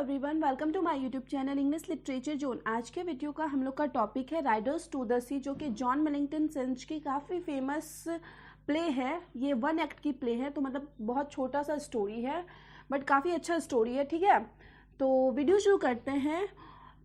Everyone, welcome to my YouTube channel English literature zone. आज के video का हम लोग का टॉपिक है राइडर्स टू द सी, जो कि जॉन मिलिंगटन सेंच की काफ़ी फेमस प्ले है। ये 1 एक्ट की प्ले है, तो मतलब बहुत छोटा सा स्टोरी है बट काफ़ी अच्छा स्टोरी है। ठीक है, तो वीडियो शुरू करते हैं।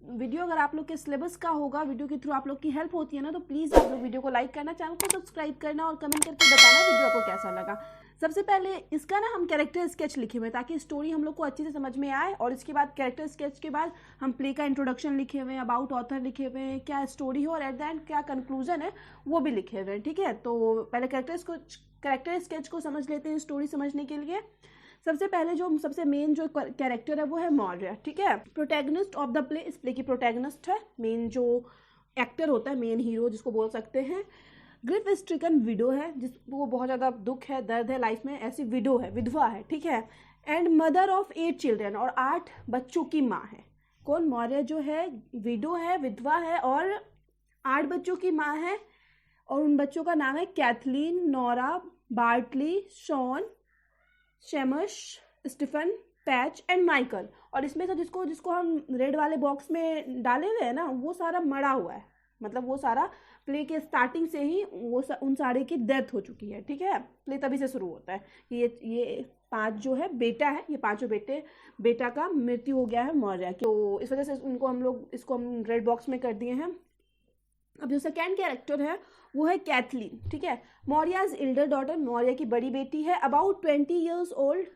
वीडियो अगर आप लोग के सिलेबस का होगा, वीडियो के थ्रू आप लोग की हेल्प होती है ना, तो प्लीज़ आप लोग वीडियो को लाइक करना, चैनल को सब्सक्राइब करना और कमेंट करके बताना वीडियो आपको कैसा लगा। सबसे पहले इसका ना हम कैरेक्टर स्केच लिखे हुए हैं ताकि स्टोरी हम लोग को अच्छे से समझ में आए, और इसके बाद कैरेक्टर स्केच के बाद हम प्ले का इंट्रोडक्शन लिखे हुए हैं, अबाउट ऑथर लिखे हुए हैं, क्या स्टोरी हो और एट द एंड क्या कंक्लूजन है वो भी लिखे हुए हैं। ठीक है, तो पहले कैरेक्टर स्केच को समझ लेते हैं स्टोरी समझने के लिए। सबसे पहले जो सबसे मेन जो कैरेक्टर है वो है मौर्य। ठीक है, प्रोटैगनिस्ट ऑफ द प्ले, इस प्ले की प्रोटैगनिस्ट है, मेन जो एक्टर होता है, मेन हीरो जिसको बोल सकते हैं। ग्रिफ स्ट्रिकन विडो है, जिसको बहुत ज़्यादा दुख है, दर्द है लाइफ में, ऐसी विडो है, विधवा है। ठीक है, एंड मदर ऑफ 8 चिल्ड्रन, और 8 बच्चों की माँ है। कौन? मौर्य जो है विडो है, विधवा है और 8 बच्चों की माँ है, और उन बच्चों का नाम है Cathleen, Nora, Bartley, Shawn, Sheamus, Stephen, Patch and Michael. और इसमें से जिसको हम रेड वाले बॉक्स में डाले हुए हैं ना, वो सारा मरा हुआ है, मतलब वो सारा प्ले के स्टार्टिंग से ही उन सारे की डेथ हो चुकी है। ठीक है, प्ले तभी से शुरू होता है। ये 5 जो है बेटा है, ये 5 बेटा का मृत्यु हो गया है मौर्य, तो इस वजह से इसको हम रेड बॉक्स में कर दिए हैं। अब जो सेकेंड कैरेक्टर है वो है कैथलीन। ठीक है, मौर्याज एल्डर डॉटर, मौर्य की बड़ी बेटी है, अबाउट 20 ईयर्स ओल्ड,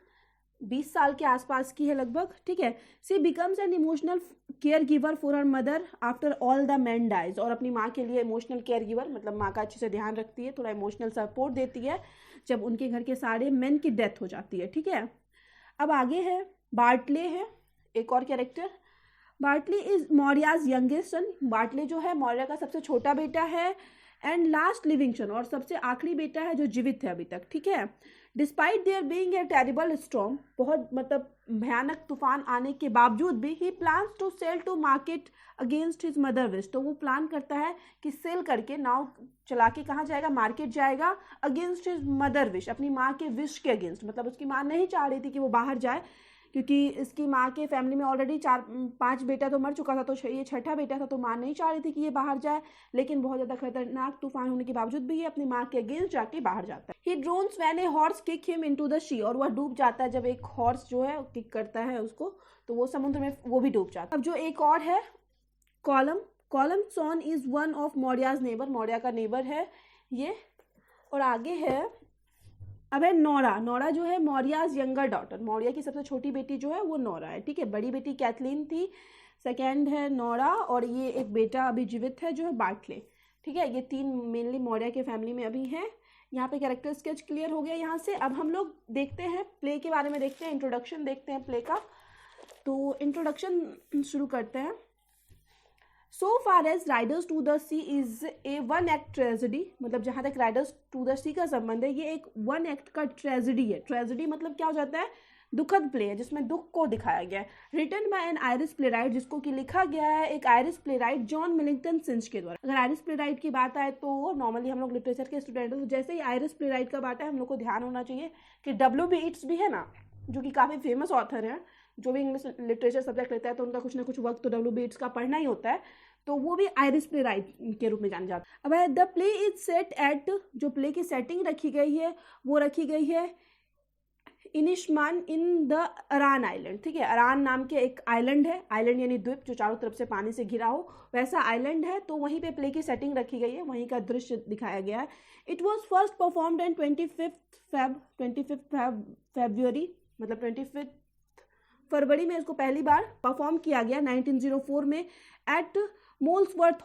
20 साल के आसपास की है लगभग। ठीक है, she becomes an emotional caregiver for her mother after all the man dies, और अपनी माँ के लिए इमोशनल केयर गिवर, मतलब माँ का अच्छे से ध्यान रखती है, थोड़ा इमोशनल सपोर्ट देती है जब उनके घर के सारे मेन की डेथ हो जाती है। ठीक है, अब आगे है बार्टले, है एक और character. Bartley is Mauryas youngest son, Bartley जो है मौर्य का सबसे छोटा बेटा है, एंड लास्ट लिविंग सन, और सबसे आखिरी बेटा है जो जीवित है अभी तक। ठीक है, despite there being a terrible storm, बहुत मतलब भयानक तूफान आने के बावजूद भी, he plans to sail to market against his mother wish, तो वो प्लान करता है कि सेल करके, नाव चला के कहाँ जाएगा? मार्केट जाएगा, अगेंस्ट हिज मदर विश, अपनी माँ के विश के अगेंस्ट। मतलब उसकी माँ नहीं चाह रही थी कि वो बाहर जाए, क्योंकि इसकी माँ के फैमिली में ऑलरेडी 4-5 बेटा तो मर चुका था, तो ये छठा बेटा था, तो माँ नहीं चाह रही थी कि ये बाहर जाए, लेकिन बहुत ज़्यादा खतरनाक तूफान होने के बावजूद भी ये अपनी माँ के अगेंस्ट जाके बाहर जाता है। He drowns when a horse kick him into the sea, और वह डूब जाता है जब एक हॉर्स जो है किक करता है उसको, तो वो समुद्र में वो भी डूब जाता है। अब जो एक और है कॉलम सॉन is one of Mauryas neighbour, Maurya का नेबर है ये। और आगे है अब है नोरा जो है मौर्याज यंगर डॉटर, मौर्य की सबसे छोटी बेटी जो है वो नोरा है। ठीक है, बड़ी बेटी कैथलीन थी, सेकेंड है नोरा, और ये एक बेटा अभी जीवित है जो है बार्टले। ठीक है, ये 3 मेनली मौर्य के फैमिली में अभी हैं। यहाँ पे कैरेक्टर स्केच क्लियर हो गया यहाँ से। अब हम लोग देखते हैं प्ले के बारे में, देखते हैं इंट्रोडक्शन देखते हैं प्ले का। तो इंट्रोडक्शन शुरू करते हैं। So far as Riders to the Sea is a 1 act tragedy, मतलब जहाँ तक राइडर्स टू द सी का संबंध है, ये एक 1 एक्ट का ट्रेजेडी है। ट्रेजेडी मतलब क्या हो जाता है? दुखद प्ले है, जिसमें दुख को दिखाया गया है। Written by an Irish playwright, जिसको कि लिखा गया है एक Irish playwright John Millington Synge के द्वारा। अगर आयरिश प्ले राइट की बात आए तो नॉर्मली हम लोग लिटरेचर के स्टूडेंट हैं, तो जैसे ही आयरिश प्ले राइट का बात है हम लोग को ध्यान होना चाहिए कि W.B. Yeats भी है ना, जो कि काफ़ी फेमस ऑथर हैं। जो भी इंग्लिश लिटरेचर सब्जेक्ट लेता है तो उनका कुछ ना कुछ वक्त तो W.B. Yeats का पढ़ना ही होता है, तो वो भी आयरिश प्ले राइट के रूप में जाना जाता है। अब the play is set at, जो प्ले की सेटिंग रखी गई है वो रखी गई है इनिशमान इन द अरान आइलैंड। ठीक है, अरान नाम के एक आइलैंड है, आइलैंड यानी द्वीप जो चारों तरफ से पानी से घिरा हो, वैसा आइलैंड है, तो वहीं पे प्ले की सेटिंग रखी गई है, वहीं का दृश्य दिखाया गया है। It was first performed in 25 फरवरी, मतलब 25 फरवरी में इसको पहली बार परफॉर्म किया गया 1904 में एट मोल्सवर्थ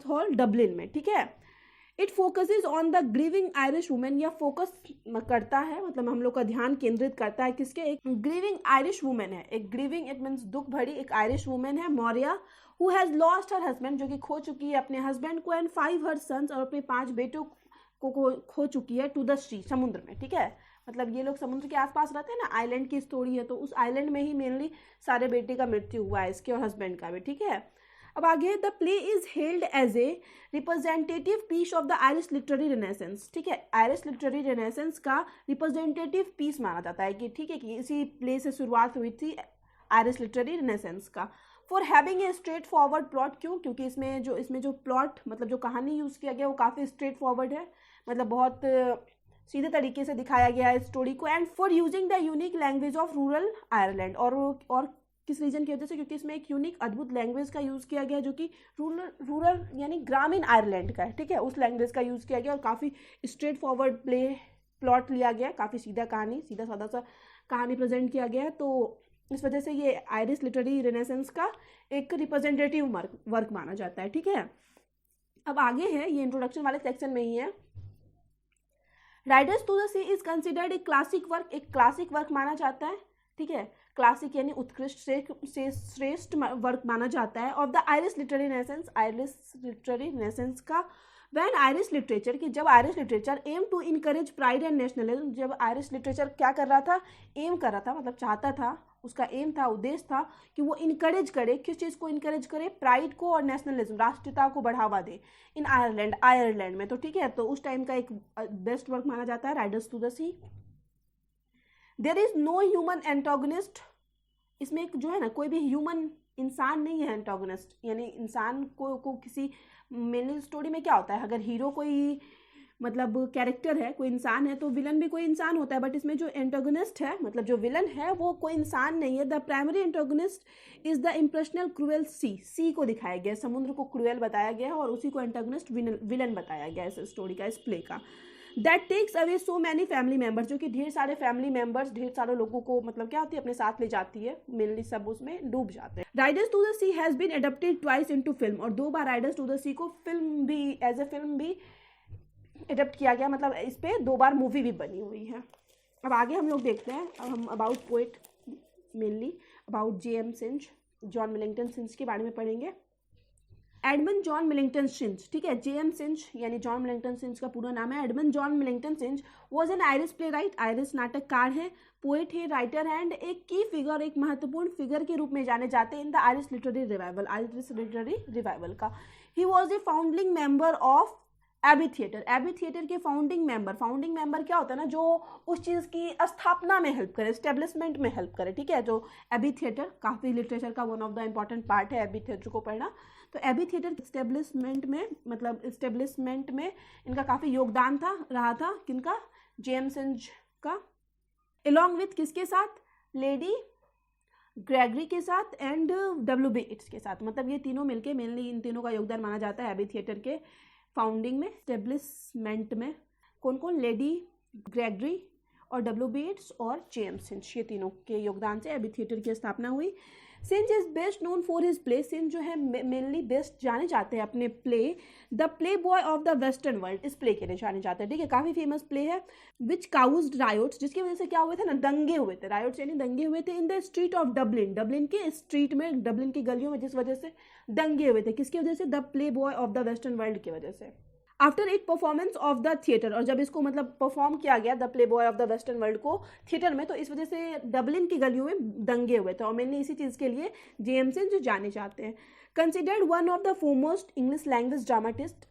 हॉल डबलिन में। ठीक है, it focuses on the grieving Irish women, या फोकस करता है, मतलब हम लोग का ध्यान केंद्रित करता है किसके? एक ग्रीविंग आयरिश वुमेन है, एक ग्रीविंग इट मीन्स दुख भरी एक आयरिश वुमेन है Maurya, who has lost her husband, जो कि खो चुकी है अपने हस्बैंड को, एंड 5 हर सन्स, और अपने 5 बेटों को खो चुकी है टू द सी, समुद्र में। ठीक है, मतलब ये लोग समुद्र के आसपास रहते हैं ना, आइलैंड की स्टोरी है, तो उस आइलैंड में ही मेनली सारे बेटे का मृत्यु हुआ है, इसके और हस्बैंड का भी। ठीक है, अब आगे the play is held as a representative piece of the Irish literary renaissance. ठीक है, आयरिश लिटरेरी रेनेसेंस का रिप्रेजेंटेटिव पीस माना जाता है कि ठीक है कि इसी प्ले से शुरुआत हुई थी आयरिश लिटरेरी रिनेसेंस का। For having a straight forward plot, क्यों? क्योंकि इसमें जो प्लॉट मतलब जो कहानी यूज़ किया गया वो काफ़ी स्ट्रेट फॉरवर्ड है, मतलब बहुत सीधे तरीके से दिखाया गया है स्टोरी को। And for using the unique language of rural Ireland, और किस रीजन की वजह से? क्योंकि इसमें एक यूनिक अद्भुत लैंग्वेज का यूज़ किया गया जो कि रूरल यानी ग्रामीण आयरलैंड का है, ठीक है, उस लैंग्वेज का यूज़ किया गया और काफ़ी स्ट्रेट फॉरवर्ड प्लॉट लिया गया, काफ़ी सीधा सादा सा कहानी प्रेजेंट किया गया है। तो इस वजह से ये आयरिश लिटरेरी रिनेसेंस का एक रिप्रेजेंटेटिव वर्क माना जाता है, ठीक है। अब आगे है, ये इंट्रोडक्शन वाले सेक्शन में ही है। Riders to the C is considered एक क्लासिक वर्क माना जाता है, ठीक है, क्लासिक यानी उत्कृष्ट से श्रेष्ठ वर्क माना जाता है of the Irish literary renaissance का। वैन आयरिश लिटरेचर की, जब Irish literature aim to encourage pride and nationalism, जब आयरिश लिटरेचर क्या कर रहा था? एम कर रहा था, मतलब चाहता था, उसका एम था, उद्देश्य था कि वो इनकरेज करे, किस चीज़ को इनकरेज करे? प्राइड को और नेशनलिज्म, राष्ट्रीयता को बढ़ावा दे इन आयरलैंड में। तो ठीक है, तो उस टाइम का एक बेस्ट वर्क माना जाता है riders to the sea. There is no human antagonist, इसमें एक जो है ना, कोई भी ह्यूमन इंसान नहीं है एंटागोनिस्ट, यानी इंसान को किसी मेनली स्टोरी में क्या होता है, अगर हीरो कोई मतलब कैरेक्टर है, कोई इंसान है, तो विलन भी कोई इंसान होता है, बट इसमें जो एंटागोनिस्ट है, मतलब जो विलन है, वो कोई इंसान नहीं है। The primary antagonist is the impersonal cruel sea को दिखाया गया है, समुद्र को क्रूएल बताया गया है और उसी को एंटागोनिस्ट विलन बताया गया है इस स्टोरी का, इस प्ले का। That takes away so many family members, जो कि ढेर सारे फैमिली मेम्बर्स, ढेर सारे लोगों को मतलब क्या होती है, अपने साथ ले जाती है, मेनली सब उसमें डूब जाते हैं। Riders to the sea has been adapted twice into film, और 2 बार राइडर्स टू द सी को फिल्म भी एज ए फिल्म भी एडप्ट किया गया, मतलब इस पे 2 बार मूवी भी बनी हुई है। अब आगे हम लोग देखते हैं, अब हम about poet, mainly about J.M. Synge, John Millington Synge के बारे में पढ़ेंगे। एडमंड जॉन मिलिंगटन सिंच, ठीक है, J.M. सिंच यानी जॉन मिलिंगटन सिंच का पूरा नाम है Edmund John Millington Synge, was an Irish playwright, Irish नाटककार है, पोएट है, राइटर एंड एक की फिगर, एक महत्वपूर्ण फिगर के रूप में जाने जाते हैं in the Irish literary revival का। He was a founding member of Abbey theatre के फाउंडिंग मेंबर क्या होता है ना, जो उस चीज़ की स्थापना में हेल्प करे, एस्टेब्लिशमेंट में हेल्प करे, ठीक है। जो एबी थिएटर काफ़ी लिटरेचर का one of the important part है एबी थिएटर को पढ़ना। तो एबी थिएटर एस्टेब्लिशमेंट में इनका काफ़ी योगदान रहा था, किनका? J.M. सिंच का। अलॉन्ग विथ किसके साथ? लेडी ग्रेगरी के साथ एंड W.B. येट्स के साथ, मतलब ये तीनों मिलके मेनली इन तीनों का योगदान माना जाता है एबी थिएटर के फाउंडिंग में, एस्टेब्लिशमेंट में। कौन कौन? लेडी ग्रेगरी और W.B. येट्स और J.M. सिंच, ये तीनों के योगदान से एबी थिएटर की स्थापना हुई। Synge is best known for his play, Synge जो है मेनली बेस्ट जाने जाते हैं अपने play The Playboy of the Western World, इस प्ले के लिए जाने जाते हैं, ठीक है, काफ़ी फेमस प्ले है। विच काउज्ड रायोट्स, जिसकी वजह से क्या हुए थे ना, दंगे हुए थे, रायोट्स यानी दंगे हुए थे in the street of Dublin के स्ट्रीट में, डबलिन की गलियों में, जिस वजह से दंगे हुए थे, किसकी वजह से? The Playboy of the Western world की वजह से। After it performance of the theatre, और जब इसको मतलब परफॉर्म किया गया the Playboy of the Western world को थिएटर में, तो इस वजह से डबलिन की गलियों में दंगे हुए थे, और मेनली इसी चीज़ के लिए J.M. सिंच जो जाने जाते हैं। Considered one of the foremost English language dramatist,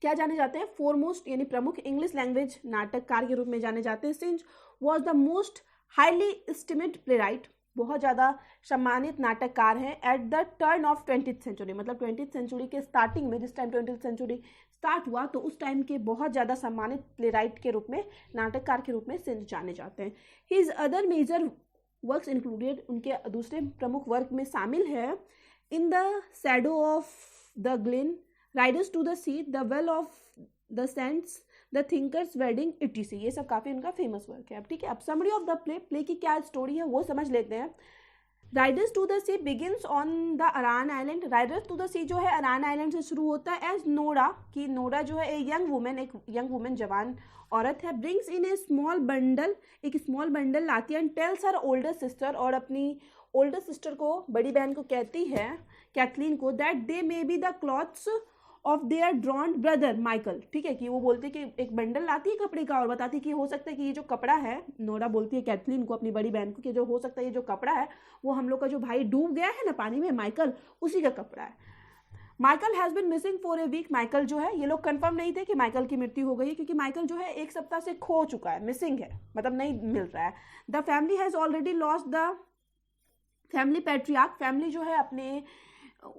क्या जाने जाते हैं? फोरमोस्ट यानी प्रमुख इंग्लिश लैंग्वेज नाटककार के रूप में जाने जाते हैं। Synge was the most highly estimate playwright, बहुत ज़्यादा सम्मानित नाटककार है at the turn of 20th century, मतलब 20th सेंचुरी के स्टार्टिंग में, जिस टाइम 20th सेंचुरी स्टार्ट हुआ, तो उस टाइम के बहुत ज़्यादा सम्मानित प्ले राइट के रूप में, नाटककार के रूप में सिंच जाने जाते हैं। His other major works included, उनके दूसरे प्रमुख वर्क में शामिल है in the shadow of the glen, riders to the sea, the well of the saints, the thinkers wedding, etc, ये सब काफ़ी उनका फेमस वर्क है। अब ठीक है, अब समरी ऑफ द प्ले की क्या स्टोरी है वो समझ लेते हैं। Riders to the Sea begins on the Aran Island, Riders to the Sea जो है अरान आइलैंड से शुरू होता है एज नोरा, कि नोरा जो है एक यंग वुमेन जवान औरत है, brings in a small bundle, एक स्मॉल बंडल लाती है, and tells her older sister, और अपनी ओल्डर सिस्टर को, बड़ी बहन को कहती है, कैथलीन को, that they may be the clothes of their ड्रॉन्ड brother Michael, ठीक है, कि वो बोलते कि एक बंडल लाती है कपड़े का और बताती कि हो सकता है कि ये जो कपड़ा है, नोरा बोलती है कैथलीन को, अपनी बड़ी बहन को, कि जो हो सकता है ये जो कपड़ा है वो हम लोग का जो भाई डूब गया है ना पानी में, माइकल, उसी का कपड़ा है। Michael has been missing for a week, Michael जो है, ये लोग कंफर्म नहीं थे कि माइकल की मृत्यु हो गई है, क्योंकि माइकल जो है 1 सप्ताह से खो चुका है, मिसिंग है, मतलब नहीं मिल रहा है। The family has already lost the family patriarch, family जो है अपने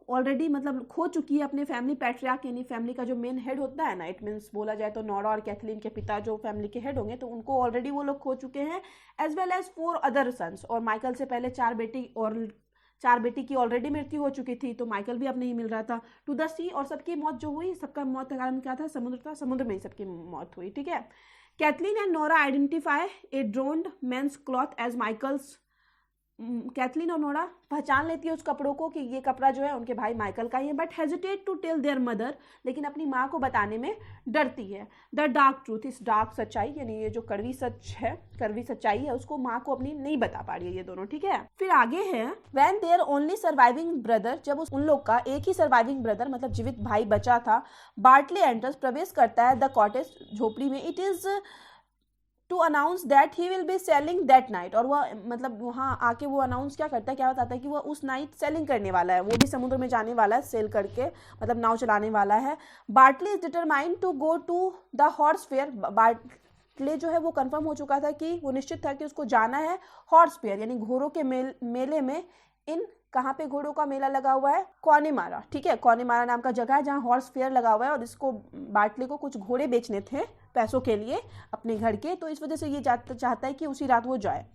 ऑलरेडी मतलब खो चुकी है अपने फैमिली पैट्रियार्क, यानी फैमिली का जो मेन हेड होता है ना, इट मीन्स बोला जाए तो नोरा और कैथलीन के पिता जो फैमिली के हेड होंगे तो उनको ऑलरेडी वो लोग खो चुके हैं, as well as 4 other sons. और माइकल से पहले 4 बेटी की ऑलरेडी मृत्यु हो चुकी थी, तो माइकल भी अब नहीं मिल रहा था। टू द सी, और सबकी मौत जो हुई, सबका मौत का कारण क्या था, समुद्र था, समुद्र में ही सबकी मौत हुई, ठीक है। Kathleen and Nora identify a drowned man's cloth as Michael's. Cathleen और नोरा पहचान लेती है उस कपड़ों को कि ये कपड़ा जो है उनके भाई माइकल का ही है, but hesitate to tell their mother, लेकिन अपनी माँ को बताने में डरती है। द डार्क ट्रूथ, इस डार्क सच्चाई, यानी ये जो कड़वी सच्चाई है उसको माँ को अपनी नहीं बता पा रही है ये दोनों, ठीक है। फिर आगे है when their only surviving brother, जब उन लोग का एक ही सर्वाइविंग ब्रदर मतलब जीवित भाई बचा था, बार्टले एंटर्स, प्रवेश करता है द कॉटेज, झोपड़ी में, it is to announce that he will be sailing that night, और वह मतलब वहाँ आके वो अनाउंस क्या करता है, क्या बताता है कि वह उस नाइट सेलिंग करने वाला है, वो भी समुद्र में जाने वाला है, सेल करके मतलब नाव चलाने वाला है। Bartley is determined to go to the horse fair, Bartley जो है वो कंफर्म हो चुका था कि वो निश्चित था कि उसको जाना है हॉर्स फेयर यानी घोड़ों के मेले में। इन कहाँ पे घोड़ों का मेला लगा हुआ है, कॉनेमारा, ठीक है, कॉनेमारा नाम का जगह है जहाँ हॉर्स फेयर लगा हुआ है, और इसको बार्टले को कुछ घोड़े बेचने थे पैसों के लिए अपने घर के, तो इस वजह से ये चाहता है कि उसी रात वो जाए,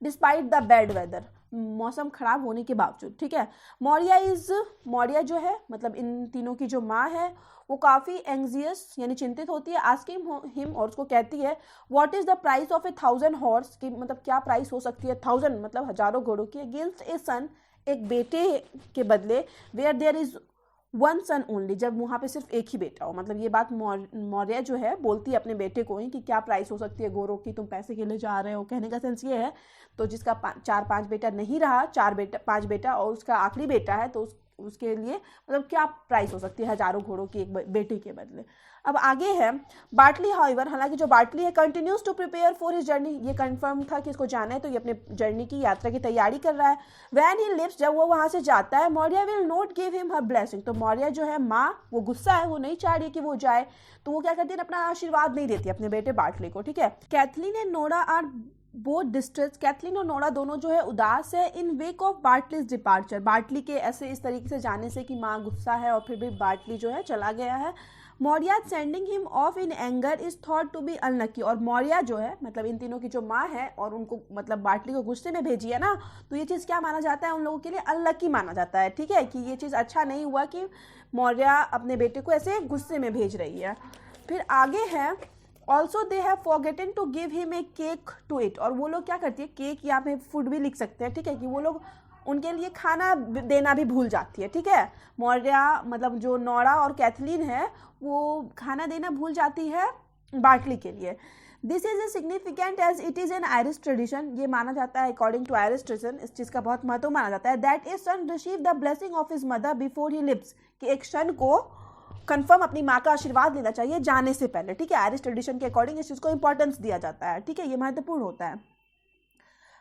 डिस्पाइट द बैड वेदर, मौसम खराब होने के बावजूद, ठीक है। मौर्या जो है मतलब इन तीनों की जो माँ है वो काफ़ी एंग्जियस यानी चिंतित होती है, आस्किंग हिम, और उसको कहती है what is the price of 1000 horse, की मतलब क्या प्राइस हो सकती है 1000 मतलब हजारों घोड़ों की, अगेंस्ट ए सन, एक बेटे के बदले, where there is 1 son only, जब वहाँ पे सिर्फ एक ही बेटा हो, मतलब ये बात मौर्य जो है बोलती है अपने बेटे को ही कि क्या प्राइस हो सकती है घोड़ों की, तुम पैसे के लिए जा रहे हो, कहने का सेंस ये है। तो जिसका 4-5 बेटा नहीं रहा, 5 बेटा और उसका आखिरी बेटा है, तो उसके लिए मतलब क्या प्राइस हो सकती है हजारों घोड़ों की एक बेटे के बदले। अब आगे है बार्टली, हाउएवर, हालांकि जो बार्टली है continues to prepare for his journey, ये कंफर्म था कि इसको जाना है, तो ये अपने जर्नी की यात्रा की तैयारी कर रहा है। व्हेन ही लिव्स, जब वो वहां से जाता है, Maurya will not give him her blessing, तो मौर्या जो है माँ वो गुस्सा है, वो नहीं चाह रही कि वो जाए, तो वो क्या करती है, अपना आशीर्वाद नहीं देती अपने बेटे बार्टली को, ठीक है। Kathleen and Nora are both distress, Kathleen और नोरा दोनों जो है उदास है, in wake of Bartley's departure, Bartley के ऐसे इस तरीके से जाने से कि माँ गुस्सा है और फिर भी बार्टली जो है चला गया है। Maurya sending him off in anger is thought to be unlucky, और मौर्या जो है मतलब इन तीनों की जो माँ है और उनको मतलब बार्टली को गुस्से में भेजी है ना, तो ये चीज़ क्या माना जाता है, उन लोगों के लिए अनलकी माना जाता है, ठीक है, कि ये चीज़ अच्छा नहीं हुआ कि मौर्या अपने बेटे को ऐसे गुस्से में भेज रही है। फिर आगे है also they have forgotten to give him a cake to it, और वो लोग क्या करती है, केक यहाँ पे फूड भी लिख सकते हैं, ठीक है, कि वो लोग उनके लिए खाना देना भी भूल जाती है, ठीक है। मौर्या मतलब जो नोरा और कैथलीन है वो खाना देना भूल जाती है बार्टली के लिए। This is a significant as it is an Irish tradition, ये माना जाता है अकॉर्डिंग टू आयरिश ट्रेडिशन, इस चीज़ का बहुत महत्व माना जाता है, that a son receive the blessing of his mother before he lives, कि एक सन को कंफर्म अपनी माँ का आशीर्वाद लेना चाहिए जाने से पहले, ठीक है। आयरिश ट्रेडिशन के अकॉर्डिंग इस चीज़ को इंपॉर्टेंस दिया जाता है, ठीक है, ये महत्वपूर्ण होता है।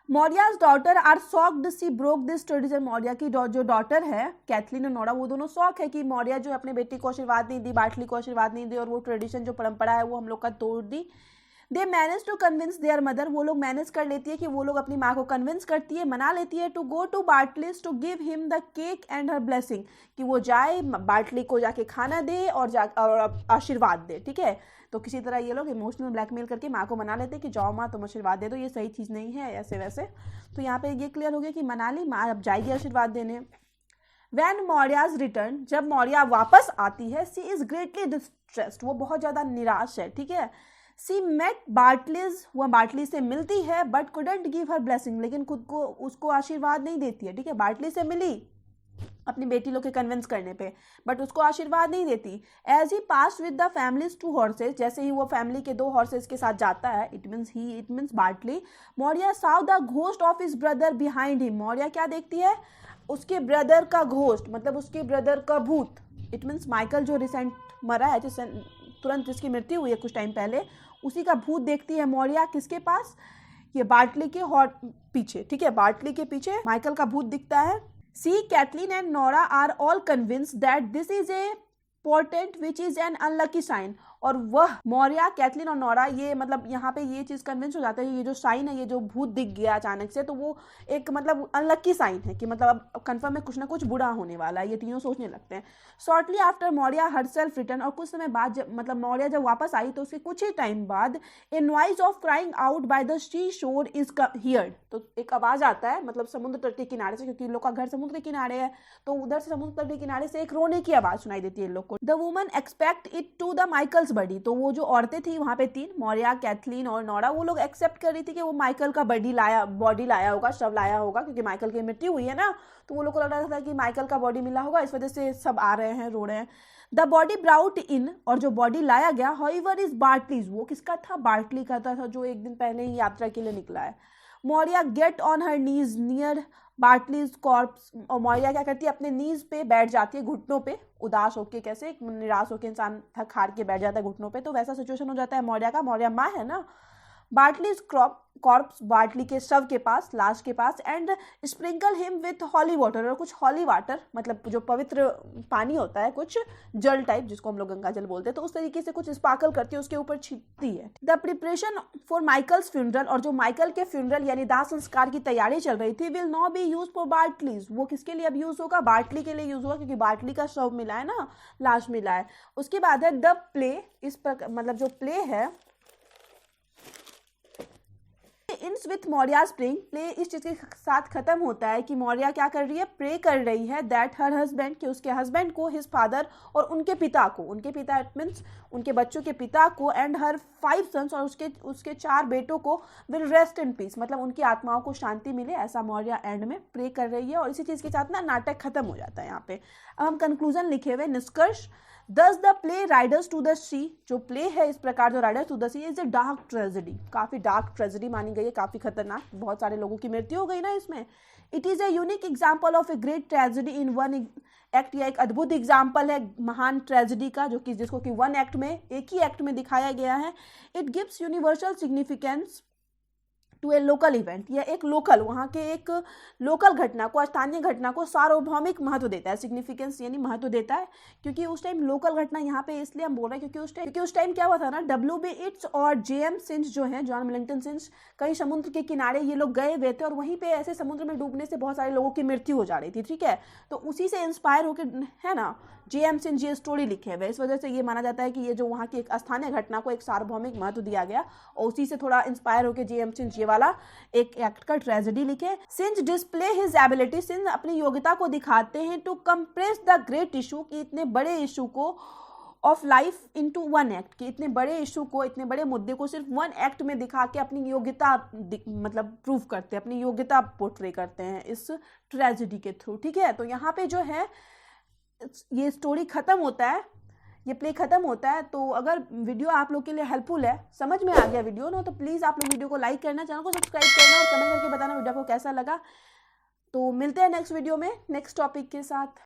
Maurya's daughter are shocked she broke this tradition, Maurya की जो डॉटर है कैथलीन और नोरा वो दोनों शौक है कि मौर्या जो अपने बेटी को आशीर्वाद नहीं दी, बार्टली को आशीर्वाद नहीं दी, और वो ट्रेडिशन जो परंपरा है वो हम लोग का तोड़ दी। They manage to convince their mother, वो लोग मैनेज कर लेती है कि वो लोग अपनी माँ को कन्विंस करती है, मना लेती है, to go to Bartley's to give him the cake and her blessing, कि वो जाए बार्टली को जाके खाना दे और आशीर्वाद दे, ठीक है। तो किसी तरह ये लोग इमोशनल ब्लैकमेल करके माँ को मना लेते हैं कि जाओ माँ तुम आशीर्वाद दे दो, ये सही चीज़ नहीं है ऐसे वैसे। तो यहाँ पे ये क्लियर हो गया कि मना ली, माँ अब जाएगी आशीर्वाद देने। वैन मौर्याज रिटर्न, जब मौर्या वापस आती है, सी इज ग्रेटली डिस्ट्रेस्ड, वो बहुत ज़्यादा निराश है, ठीक है। सी मेट बार्टलीज, वह बार्टली से मिलती है, but couldn't give her blessing, लेकिन खुद को उसको आशीर्वाद नहीं देती है, ठीक है। बार्टली से मिली अपनी बेटी लोग के कन्विंस करने पे, बट उसको आशीर्वाद नहीं देती। As he pass with the families 2 horses, जैसे ही वो फैमिली के 2 हॉर्सेज के साथ जाता है, it means Bartley, Maurya Sao the ghost of his brother behind him, Maurya क्या देखती है, उसके ब्रदर का घोस्ट, मतलब उसके ब्रदर का भूत, इट मीन्स माइकल जो रिसेंट मरा है, जिससे तुरंत जिसकी मृत्यु हुई है कुछ टाइम पहले, उसी का भूत देखती है मौर्या, किसके पास, ये बार्टली के पीछे, ठीक है, बार्टली के पीछे माइकल का भूत दिखता है। See, Kathleen and Nora are all convinced that this is a portent which is an unlucky sign, और वह मौर्या, कैथलीन और नोरा ये मतलब यहाँ पे ये चीज़ कन्विंस हो जाता है, ये जो साइन है, ये जो भूत दिख गया अचानक से, तो वो एक मतलब अनलक्की साइन है कि मतलब अब कन्फर्म है कुछ ना कुछ बुरा होने वाला है, ये तीनों सोचने लगते हैं। Shortly after Maurya herself return, और कुछ समय बाद जब मतलब मौर्या जब वापस आई तो उसके कुछ ही टाइम बाद a noise of crying out by the seashore is heard, तो एक आवाज आता है मतलब समुद्र तट के किनारे से, क्योंकि इन लोग का घर समुद्र के किनारे है, तो उधर से समुद्र तट के किनारे से एक रोने की आवाज सुनाई देती है इन लोग को। The woman expect it to the Michael's body, तो वो जो औरतें थी वहां पे तीन, मौर्या, कैथलीन और नोरा, वो लोग एक्सेप्ट कर रही थी कि वो माइकल का बॉडी लाया होगा, शव लाया होगा, क्योंकि माइकल की मृत्यु हुई है ना, तो वो लोग को लग रहा था कि माइकल का बॉडी मिला होगा, इस वजह से सब आ रहे हैं, रो रहे हैं। द बॉडी ब्राउट इन, और जो बॉडी लाया गया, हाउएवर इज बार्टलीज, वो किसका था? बार्टली का था जो एक दिन पहले ही यात्रा के लिए निकला है। Maurya gets on her knees near Bartley's corpse, और मौर्या क्या करती है, अपने नीज पे बैठ जाती है, घुटनों पे, उदास होके, कैसे निराश होके इंसान थक हार के बैठ जाता है घुटनों पे, तो वैसा सिचुएशन हो जाता है मौर्या का, मौर्या माँ है ना। बार्टलीज कॉर्प्स, बार्टली के शव के पास, लाश के पास, and sprinkle him with holy water, और कुछ हॉली वाटर मतलब जो पवित्र पानी होता है, कुछ जल टाइप जिसको हम लोग गंगा जल बोलते हैं, तो उस तरीके से कुछ स्पार्कल करती है उसके ऊपर छींटती है। The preparation for Michael's funeral, और जो माइकल के फ्यूनरल यानी दाह संस्कार की तैयारी चल रही थी, will not be used for Bartley's, वो किसके लिए अब यूज होगा? बार्टली के लिए यूज होगा, क्योंकि बार्टली का शव मिला है ना, लाश मिला है। उसके बाद है द प्ले, इस पर मतलब जो प्ले है इंस विथ मौर्या स्प्रिंग, प्ले इस चीज के साथ खत्म होता है कि मौर्या क्या कर रही है, प्रे कर रही है दैट हर हस्बैंड, कि उसके हस्बैंड को, हिज फादर, और उनके पिता को, उनके पिता इट मीन्स उनके बच्चों के पिता को, एंड हर 5 सन्स, और उसके 4 बेटों को, विल रेस्ट इन पीस, मतलब उनकी आत्माओं को शांति मिले, ऐसा मौर्या एंड में प्रे कर रही है। और इसी चीज के साथ ना नाटक खत्म हो जाता है यहाँ पे। अब हम कंक्लूजन लिखे हुए, निष्कर्ष, thus the play Riders to the Sea, जो प्ले है इस प्रकार जो Riders to the C is a dark tragedy, काफी डार्क ट्रेजेडी मानी गई है, काफी खतरनाक, बहुत सारे लोगों की मृत्यु हो गई ना इसमें। It is a unique example of a great tragedy in one act, या एक अद्भुत एग्जाम्पल है महान ट्रेजेडी का, जो कि जिसको कि 1 एक्ट में, एक ही एक्ट में दिखाया गया है। It gives universal significance to a local event, या एक लोकल, वहाँ के एक लोकल घटना को, स्थानीय घटना को सार्वभौमिक महत्व देता है, सिग्निफिकेंस यानी महत्व देता है, क्योंकि उस टाइम लोकल घटना यहाँ पे इसलिए हम बोल रहे हैं क्योंकि उस टाइम क्या हुआ था ना, WB इट्स और JM सिंच जो है, जॉन मिलिंगटन सिंच, कहीं समुद्र के किनारे ये लोग गए हुए थे, और वहीं पे ऐसे समुद्र में डूबने से बहुत सारे लोगों की मृत्यु हो जा रही थी, ठीक है, तो उसी से इंस्पायर होकर है ना JM सिंच ये स्टोरी लिखे हुए, इस वजह से ये माना जाता है कि ये जो वहाँ की एक स्थानीय घटना को एक सार्वभौमिक महत्व दिया गया, और उसी से थोड़ा इंस्पायर होकर JM सिंच ये वाला एक एक्ट का ट्रेजेडी लिखे। Synge display his ability, Synge अपनी योग्यता को दिखाते हैं to compress the great issue, कि इतने बड़े इशू को ऑफ लाइफ इनटू 1 एक्ट, कि इतने बड़े इशू को, इतने बड़े मुद्दे को सिर्फ 1 एक्ट में दिखा के अपनी योग्यता मतलब प्रूव करते हैं, अपनी योग्यता पोर्ट्रे करते हैं इस ट्रेजेडी के थ्रू, ठीक है। तो यहाँ पे जो है ये स्टोरी खत्म होता है, ये प्ले खत्म होता है। तो अगर वीडियो आप लोग के लिए हेल्पफुल है, समझ में आ गया वीडियो ना, तो प्लीज़ आप लोग वीडियो को लाइक करना, चैनल को सब्सक्राइब करना, और कमेंट करके बताना वीडियो को कैसा लगा। तो मिलते हैं नेक्स्ट वीडियो में नेक्स्ट टॉपिक के साथ।